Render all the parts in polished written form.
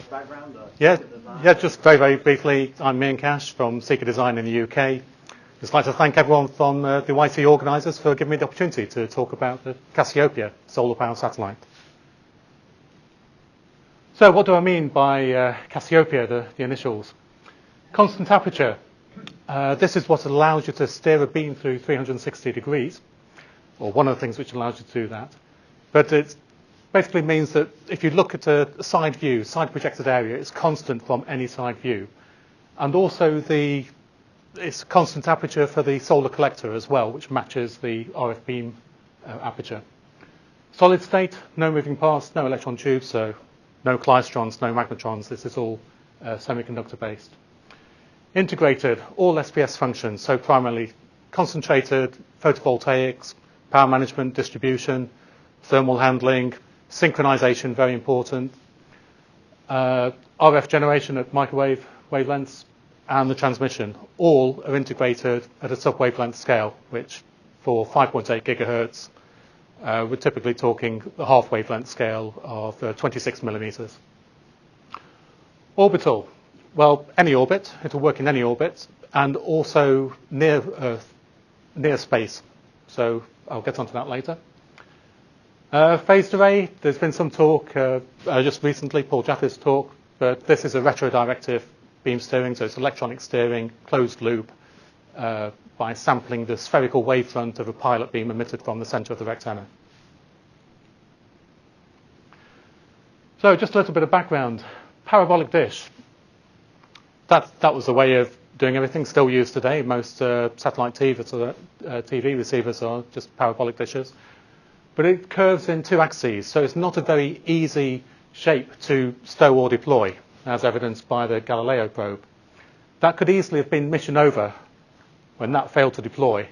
background? Yeah, just very, very briefly, I'm Ian Cash from SICA Design in the UK. Just like to thank everyone from the WiSEE organisers for giving me the opportunity to talk about the CASSIOPeiA solar power satellite. So what do I mean by CASSIOPeiA, the initials? Constant aperture. This is what allows you to steer a beam through 360 degrees, or one of the things which allows you to do that. But it basically means that if you look at a side view, side projected area, it's constant from any side view. And also it's constant aperture for the solar collector as well, which matches the RF beam aperture. Solid state, no moving parts, no electron tubes, so no klystrons, no magnetrons. This is all semiconductor based. Integrated, all SPS functions, so primarily concentrated, photovoltaics, power management, distribution, thermal handling, synchronization, very important, RF generation at microwave wavelengths, and the transmission, all are integrated at a sub-wavelength scale, which for 5.8 gigahertz, we're typically talking the half wavelength scale of 26 millimeters. Orbital, well, any orbit, it'll work in any orbit, and also near Earth, near space. So I'll get onto that later. Phased array, there's been some talk just recently, Paul Jaffe's talk, but this is a retrodirective beam steering, so it's electronic steering, closed loop, by sampling the spherical wavefront of a pilot beam emitted from the center of the rectangle. So just a little bit of background. Parabolic dish. That was the way of doing everything, still used today. Most satellite TV receivers are just parabolic dishes. But it curves in two axes, so it's not a very easy shape to stow or deploy, as evidenced by the Galileo probe. That could easily have been mission over when that failed to deploy.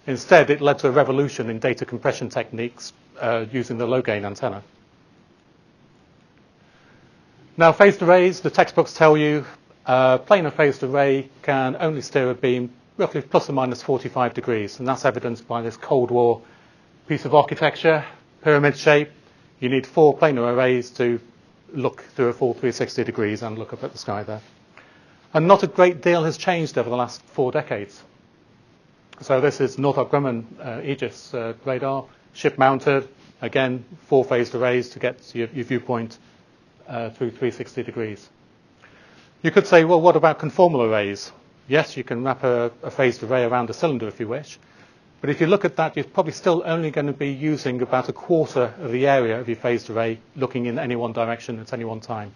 Instead, it led to a revolution in data compression techniques using the low-gain antenna. Now, phased arrays, the textbooks tell you planar phased array can only steer a beam roughly plus or minus 45 degrees, and that's evidenced by this Cold War piece of architecture, pyramid shape. You need 4 planar arrays to look through a full 360 degrees and look up at the sky there. And not a great deal has changed over the last 4 decades. So this is Northrop Grumman Aegis radar, ship-mounted, again, 4 phased arrays to get your viewpoint through 360 degrees. You could say, well, what about conformal arrays? Yes, you can wrap a phased array around a cylinder if you wish. But if you look at that, you're probably still only going to be using about a quarter of the area of your phased array looking in any one direction at any one time.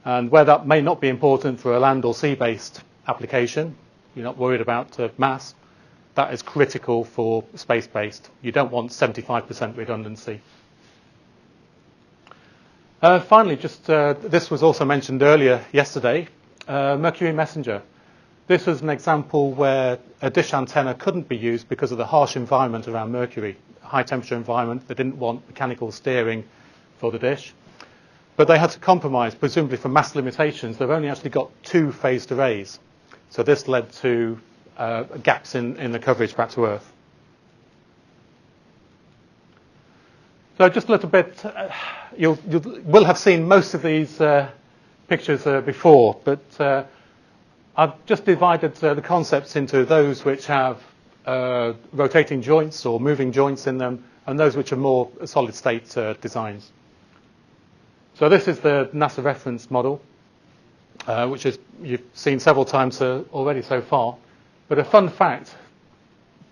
And where that may not be important for a land or sea-based application, you're not worried about mass, that is critical for space-based. You don't want 75% redundancy. Finally, just this was also mentioned earlier yesterday, Mercury Messenger. This was an example where a dish antenna couldn't be used because of the harsh environment around Mercury, high temperature environment. They didn't want mechanical steering for the dish. But they had to compromise, presumably for mass limitations. They've only actually got 2 phased arrays. So this led to gaps in the coverage back to Earth. So just a little bit, you will have seen most of these pictures before, but I've just divided the concepts into those which have rotating joints or moving joints in them, and those which are more solid state designs. So this is the NASA reference model, which is you've seen several times already so far. But a fun fact,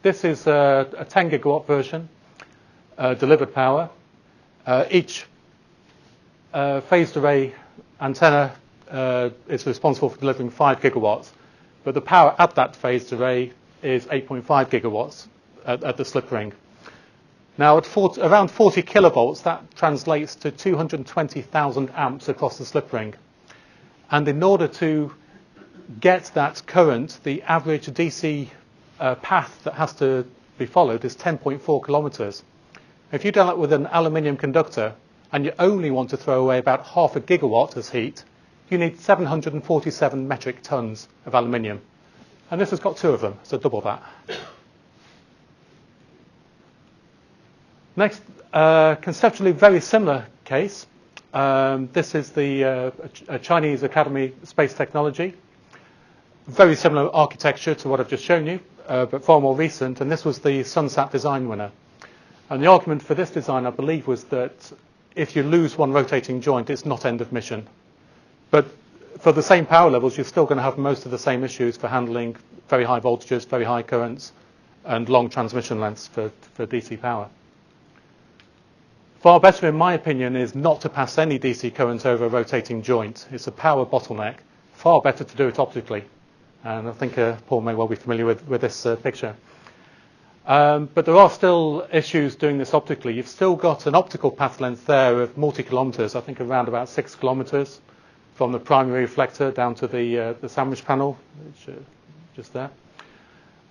this is a 10 gigawatt version, delivered power. Each phased array antenna is responsible for delivering 5 gigawatts, but the power at that phased array is 8.5 gigawatts at the slip ring. Now, at around 40 kilovolts, that translates to 220,000 amps across the slip ring. And in order to get that current, the average DC path that has to be followed is 10.4 kilometers. If you do that with an aluminium conductor, and you only want to throw away about half a gigawatt as heat, you need 747 metric tons of aluminium. And this has got 2 of them, so double that. Next, conceptually very similar case, This is the a Chinese Academy Space Technology. Very similar architecture to what I've just shown you, but far more recent. And this was the SunSat design winner. And the argument for this design, I believe, was that if you lose one rotating joint, it's not end of mission. But for the same power levels, you're still going to have most of the same issues for handling very high voltages, very high currents, and long transmission lengths for DC power. Far better, in my opinion, is not to pass any DC current over a rotating joint. It's a power bottleneck. Far better to do it optically. And I think Paul may well be familiar with this picture. But there are still issues doing this optically. You've still got an optical path length there of multi-kilometers, I think around about 6 kilometers from the primary reflector down to the sandwich panel, which, just there.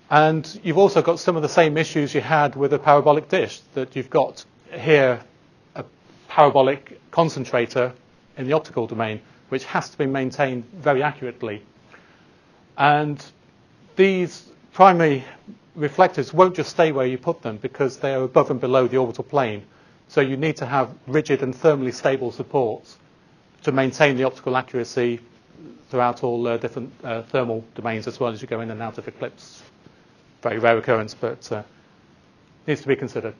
And you've also got some of the same issues you had with a parabolic dish, that you've got here a parabolic concentrator in the optical domain, which has to be maintained very accurately. And these primary reflectors won't just stay where you put them because they are above and below the orbital plane. So you need to have rigid and thermally stable supports to maintain the optical accuracy throughout all different thermal domains, as well as you go in and out of eclipse. Very rare occurrence, but needs to be considered.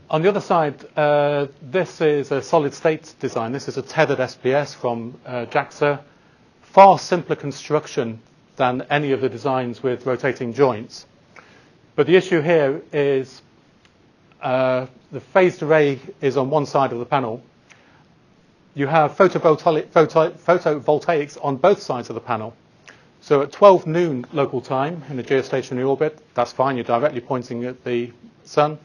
On the other side, this is a solid state design. This is a tethered SPS from JAXA. Far simpler construction than any of the designs with rotating joints. But the issue here is the phased array is on one side of the panel. You have photovoltaics on both sides of the panel. So at 12 noon local time in the geostationary orbit, that's fine, you're directly pointing at the sun.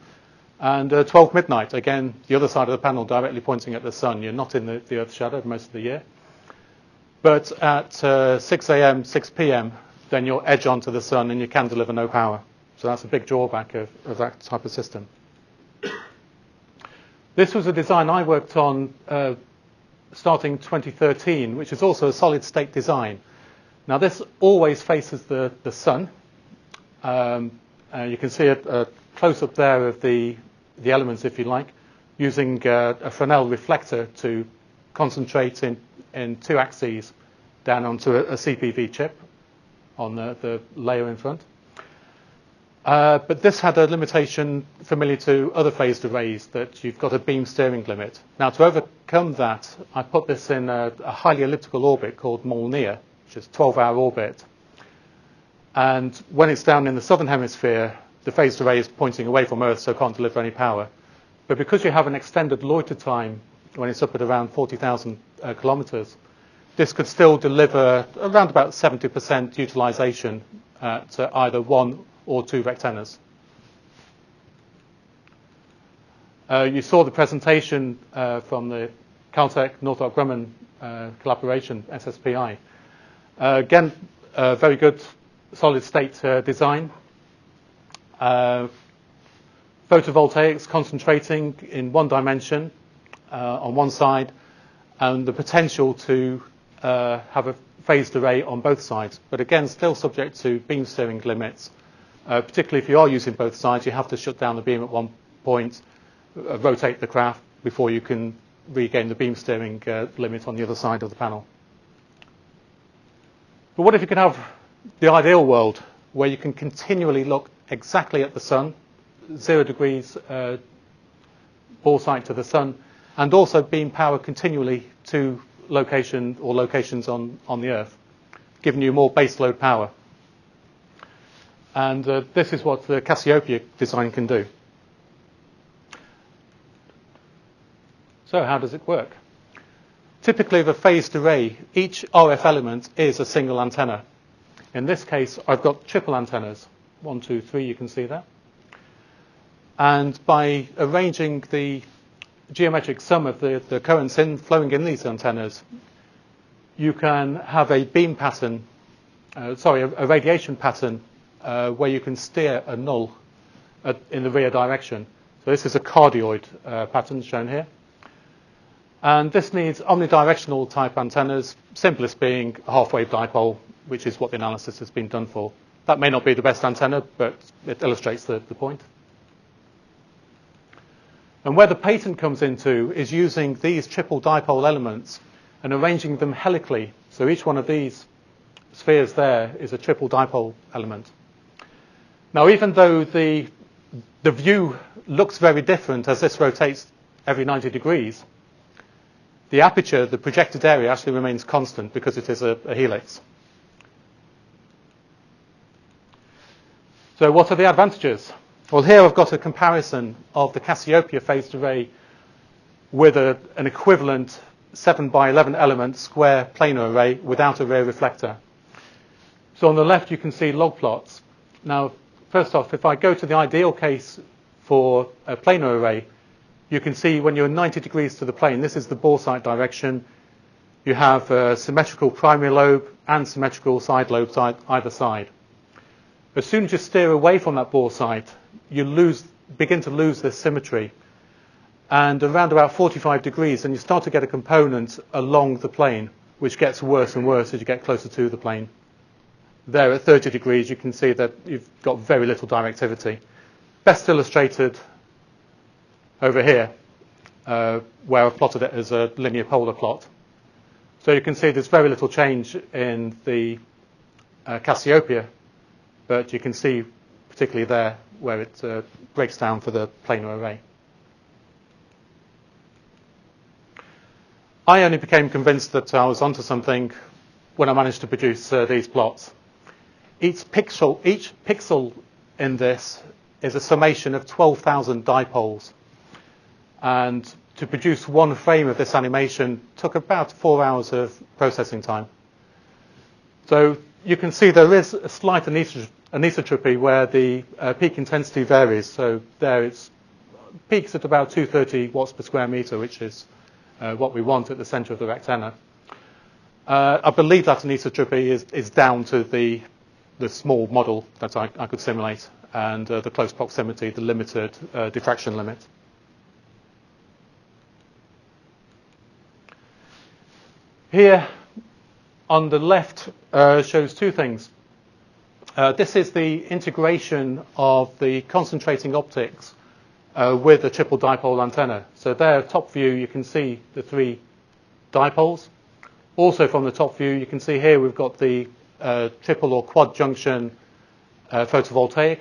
And 12 midnight, again, the other side of the panel directly pointing at the sun. You're not in the Earth's shadow most of the year. But at 6 a.m., 6 p.m., then you'll edge onto the sun and you can deliver no power. So that's a big drawback of that type of system. This was a design I worked on starting 2013, which is also a solid state design. Now this always faces the sun. You can see a close-up there of the elements, if you like, using a Fresnel reflector to concentrate in 2 axes down onto a CPV chip on the layer in front. But this had a limitation familiar to other phased arrays, that you've got a beam steering limit. Now to overcome that, I put this in a highly elliptical orbit called Molniya, which is a 12-hour orbit. And when it's down in the southern hemisphere, the phased array is pointing away from Earth, so it can't deliver any power. But because you have an extended loiter time when it's up at around 40,000 kilometers, this could still deliver around about 70% utilization at either 1 or 2 rectennas. You saw the presentation from the Caltech Northrop Grumman collaboration, SSPI. Again, very good solid state design. Photovoltaics concentrating in one dimension on one side, and the potential to have a phased array on both sides. But again, still subject to beam steering limits. Particularly if you are using both sides, you have to shut down the beam at one point, rotate the craft before you can regain the beam steering limit on the other side of the panel. But what if you can have the ideal world where you can continually look exactly at the sun, 0 degrees bore sight to the sun, and also beam power continually to location or locations on the Earth, giving you more baseload power. And this is what the CASSIOPeiA design can do. So how does it work? Typically with a phased array, each RF element is a single antenna. In this case, I've got triple antennas. 1, 2, 3, you can see that. And by arranging the geometric sum of the currents flowing in these antennas, you can have a beam pattern, a radiation pattern where you can steer a null in the rear direction. So this is a cardioid pattern shown here. And this needs omnidirectional type antennas, simplest being a half-wave dipole, which is what the analysis has been done for. That may not be the best antenna, but it illustrates the point. And where the patent comes into is using these triple dipole elements and arranging them helically. So each one of these spheres there is a triple dipole element. Now, even though the view looks very different as this rotates every 90 degrees, the aperture, the projected area, actually remains constant because it is a helix. So what are the advantages? Well, here I've got a comparison of the CASSIOPeiA phased array with an equivalent 7 by 11 element square planar array without a rear reflector. So on the left you can see log plots. Now, first off, if I go to the ideal case for a planar array, you can see when you're 90 degrees to the plane, this is the bore sight direction. You have a symmetrical primary lobe and symmetrical side lobes either side. As soon as you steer away from that bore sight, you begin to lose this symmetry. And around about 45 degrees, and you start to get a component along the plane, which gets worse and worse as you get closer to the plane. There at 30 degrees, you can see that you've got very little directivity. Best illustrated over here, where I've plotted it as a linear polar plot. So you can see there's very little change in the CASSIOPeiA, but you can see particularly there where it breaks down for the planar array. I only became convinced that I was onto something when I managed to produce these plots. Each pixel in this is a summation of 12,000 dipoles. And to produce one frame of this animation took about 4 hours of processing time. So you can see there is a slight anisotropy where the peak intensity varies. So there it peaks at about 230 watts per square meter, which is what we want at the center of the rectangle. I believe that anisotropy is down to the small model that I could simulate and the close proximity, the limited diffraction limit. Here on the left shows two things. This is the integration of the concentrating optics with a triple dipole antenna. So there, top view, you can see the 3 dipoles. Also from the top view, you can see here we've got the triple or quad junction photovoltaic.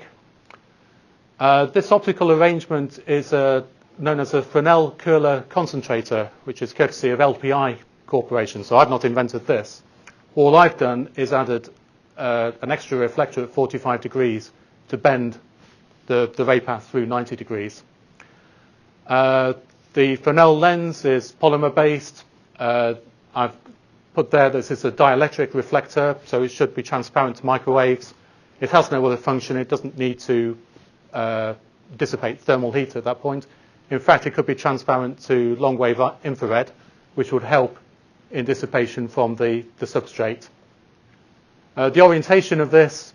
This optical arrangement is known as a Fresnel-Curler concentrator, which is courtesy of LPI Corporation. So I've not invented this. All I've done is added an extra reflector at 45 degrees to bend the ray path through 90 degrees. The Fresnel lens is polymer based. I've put there this is a dielectric reflector, so it should be transparent to microwaves. It has no other function. It doesn't need to dissipate thermal heat at that point. In fact, it could be transparent to long wave infrared, which would help in dissipation from the substrate. The orientation of this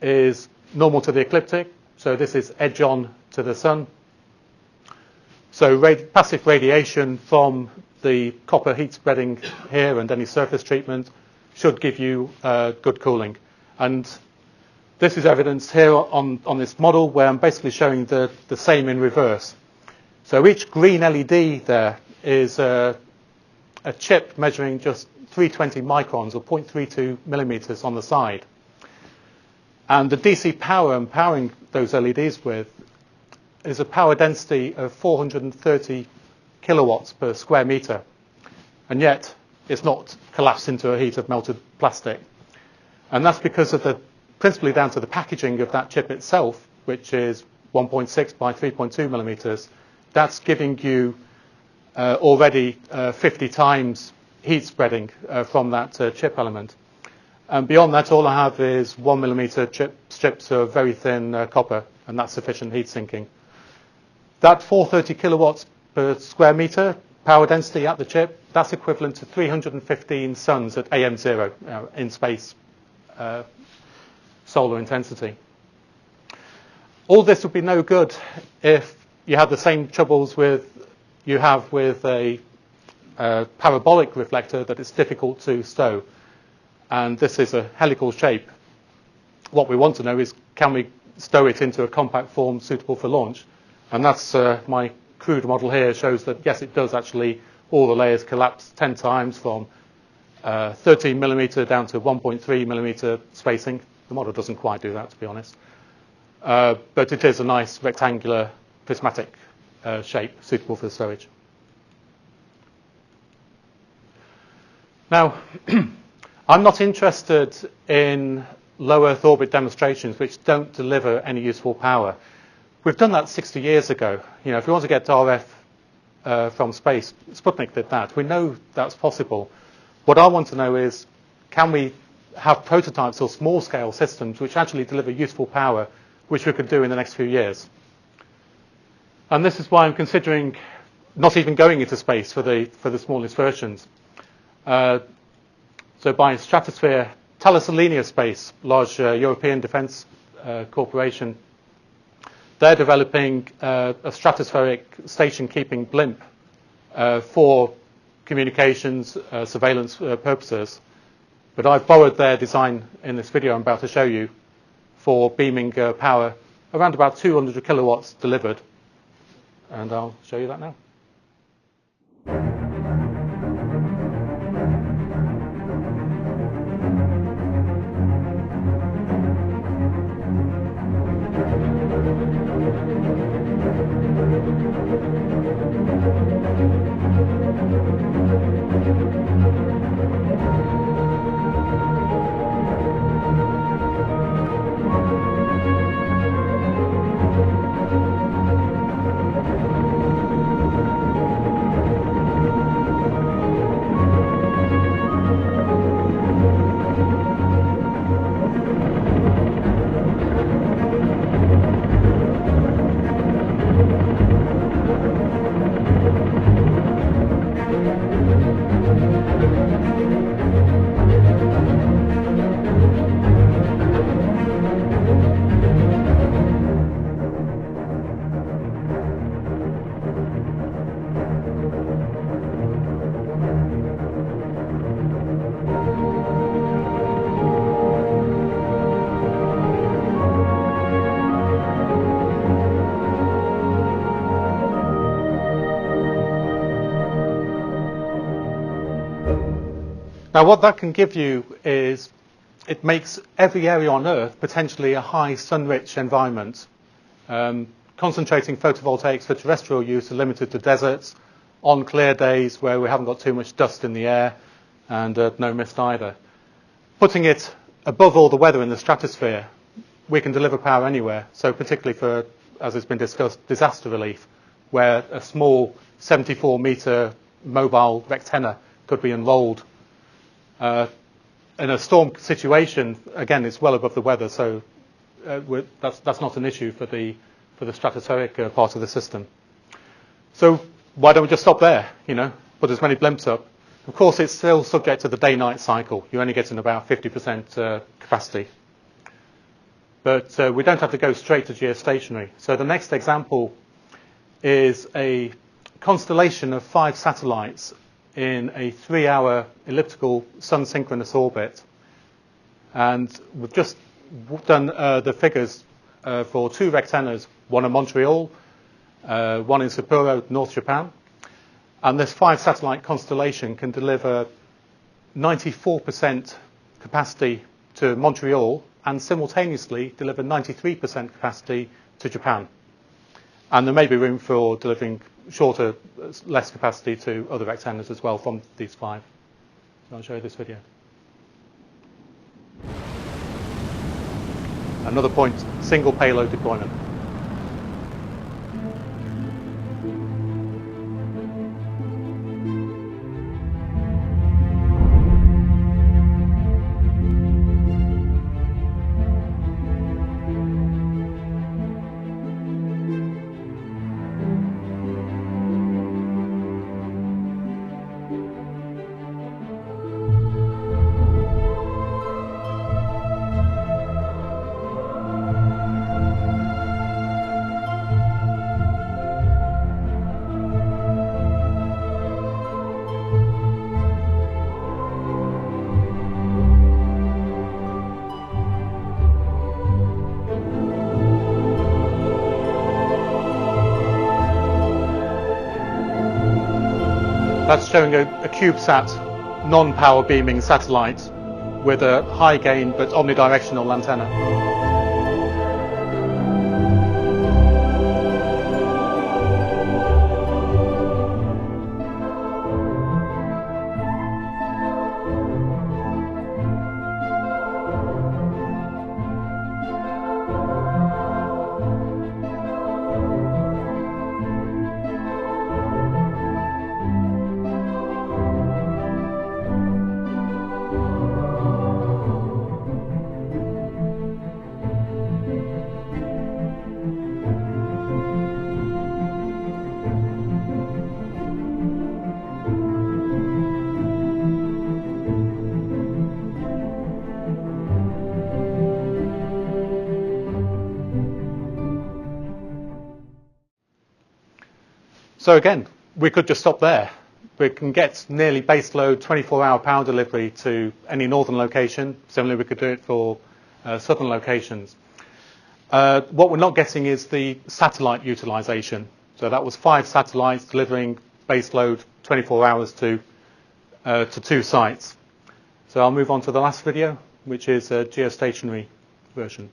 is normal to the ecliptic, so this is edge on to the sun. So passive radiation from the copper heat spreading here and any surface treatment should give you good cooling. And this is evidenced here on this model where I'm basically showing the same in reverse. So each green LED there is a chip measuring just 320 microns or 0.32 millimeters on the side. And the DC power I'm powering those LEDs with is a power density of 430 kilowatts per square meter. And yet it's not collapsed into a heat of melted plastic. And that's because of principally down to the packaging of that chip itself, which is 1.6 by 3.2 millimeters. That's giving you already 50 times heat spreading from that chip element. And beyond that, all I have is 1 millimeter strips of very thin copper, and that's sufficient heat sinking. That 430 kilowatts per square meter power density at the chip, that's equivalent to 315 suns at AM0 in space solar intensity. All this would be no good if you had the same troubles you have with a parabolic reflector that it's difficult to stow. And this is a helical shape. What we want to know is, can we stow it into a compact form suitable for launch? And that's my crude model here shows that, yes, it does actually, all the layers collapse 10 times from 13 millimeter down to 1.3 millimeter spacing. The model doesn't quite do that, to be honest. But it is a nice rectangular prismatic shape suitable for storage. Now, I'm not interested in low Earth orbit demonstrations which don't deliver any useful power. We've done that 60 years ago. You know, if you want to get RF from space, Sputnik did that. We know that's possible. What I want to know is, can we have prototypes or small-scale systems which actually deliver useful power, which we could do in the next few years? And this is why I'm considering not even going into space for the smallest versions. So by stratosphere, Thales Alenia Space, large European defense corporation, they're developing a stratospheric station-keeping blimp for communications, surveillance purposes. But I've borrowed their design in this video I'm about to show you for beaming power around about 200 kilowatts delivered. And I'll show you that now. Now, what that can give you is it makes every area on Earth potentially a high sun-rich environment. Concentrating photovoltaics for terrestrial use are limited to deserts on clear days where we haven't got too much dust in the air and no mist either. Putting it above all the weather in the stratosphere, we can deliver power anywhere. So particularly for, as has been discussed, disaster relief, where a small 74-meter mobile rectenna could be enrolled. In a storm situation, again, it's well above the weather, so that's not an issue for the stratospheric part of the system. So why don't we just stop there? You know, put as many blimps up. Of course, it's still subject to the day-night cycle. You're only getting about 50% capacity. But we don't have to go straight to geostationary. So the next example is a constellation of 5 satellites in a 3-hour elliptical sun-synchronous orbit. And we've just done the figures for 2 rectennas, one in Montreal, one in Sapporo, North Japan. And this 5-satellite constellation can deliver 94% capacity to Montreal and simultaneously deliver 93% capacity to Japan. And there may be room for delivering shorter, less capacity to other rectennas as well from these 5. So I'll show you this video. Another point, single payload deployment. That's showing a CubeSat non-power beaming satellite with a high gain but omnidirectional antenna. So again, we could just stop there. We can get nearly baseload 24-hour power delivery to any northern location. Similarly, we could do it for southern locations. What we're not getting is the satellite utilization. So that was 5 satellites delivering baseload 24 hours to 2 sites. So I'll move on to the last video, which is a geostationary version.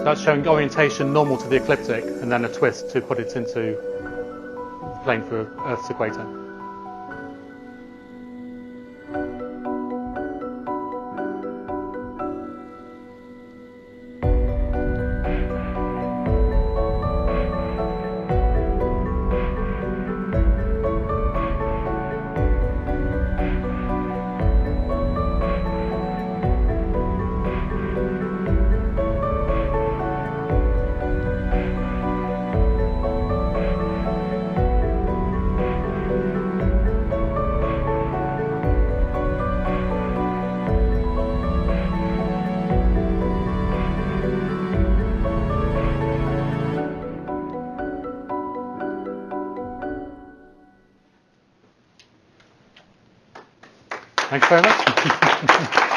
That's showing orientation normal to the ecliptic and then a twist to put it into the plane for Earth's equator. Thanks very much.